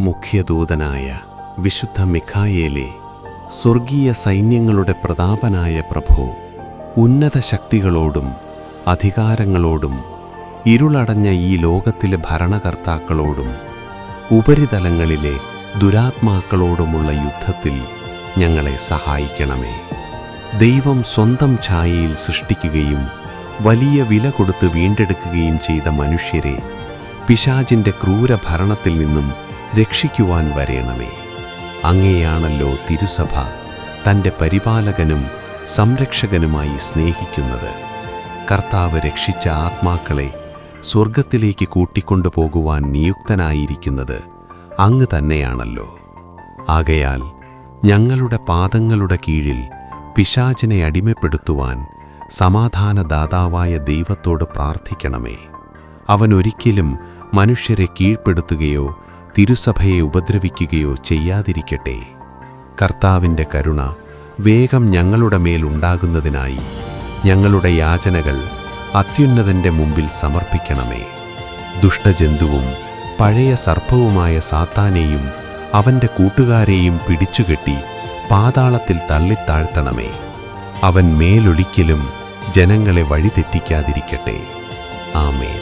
മുഖ്യദൂതനായ വിശുദ്ധ മിഖായേലേ, സ്വർഗീയ സൈന്യങ്ങളുടെ പ്രതാപനായ പ്രഭോ, ഉന്നത ശക്തികളോടും അധികാരങ്ങളോടും ഇരുളടഞ്ഞ ഈ ലോകത്തിലെ ഭരണകർത്താക്കളോടും ഉപരിതലങ്ങളിലെ ദുരാത്മാക്കളോടുമുള്ള യുദ്ധത്തിൽ ഞങ്ങളെ സഹായിക്കണമേ. ദൈവം സ്വന്തം ഛായയിൽ സൃഷ്ടിക്കുകയും വലിയ വില കൊടുത്ത് വീണ്ടെടുക്കുകയും ചെയ്ത മനുഷ്യരെ പിശാചിൻ്റെ ക്രൂരഭരണത്തിൽ നിന്നും രക്ഷിക്കുവാൻ വരേണമേ. അങ്ങയെയാണല്ലോ തിരുസഭ തൻ്റെ പരിപാലകനും സംരക്ഷകനുമായി സ്നേഹിക്കുന്നത്. കർത്താവ് രക്ഷിച്ച ആത്മാക്കളെ സ്വർഗത്തിലേക്ക് കൂട്ടിക്കൊണ്ടുപോകുവാൻ നിയുക്തനായിരിക്കുന്നത് അങ്ങ് തന്നെയാണല്ലോ. ആകയാൽ ഞങ്ങളുടെ പാദങ്ങളുടെ കീഴിൽ പിശാചിനെ അടിമപ്പെടുത്തുവാൻ സമാധാനദാതാവായ ദൈവത്തോട് പ്രാർത്ഥിക്കണമേ. അവൻ ഒരിക്കലും മനുഷ്യരെ കീഴ്പ്പെടുത്തുകയോ തിരുസഭയെ ഉപദ്രവിക്കുകയോ ചെയ്യാതിരിക്കട്ടെ. കർത്താവിൻ്റെ കരുണ വേഗം ഞങ്ങളുടെ മേലുണ്ടാകുന്നതിനായി ഞങ്ങളുടെ യാചനകൾ അത്യുന്നതൻ്റെ മുമ്പിൽ സമർപ്പിക്കണമേ. ദുഷ്ടജന്തുവും പഴയ സർപ്പവുമായ സാത്താനെയും അവൻ്റെ കൂട്ടുകാരെയും പിടിച്ചുകെട്ടി പാതാളത്തിൽ തള്ളിത്താഴ്ത്തണമേ. അവൻ മേലൊരിക്കലും ജനങ്ങളെ വഴിതെറ്റിക്കാതിരിക്കട്ടെ. ആമേൻ.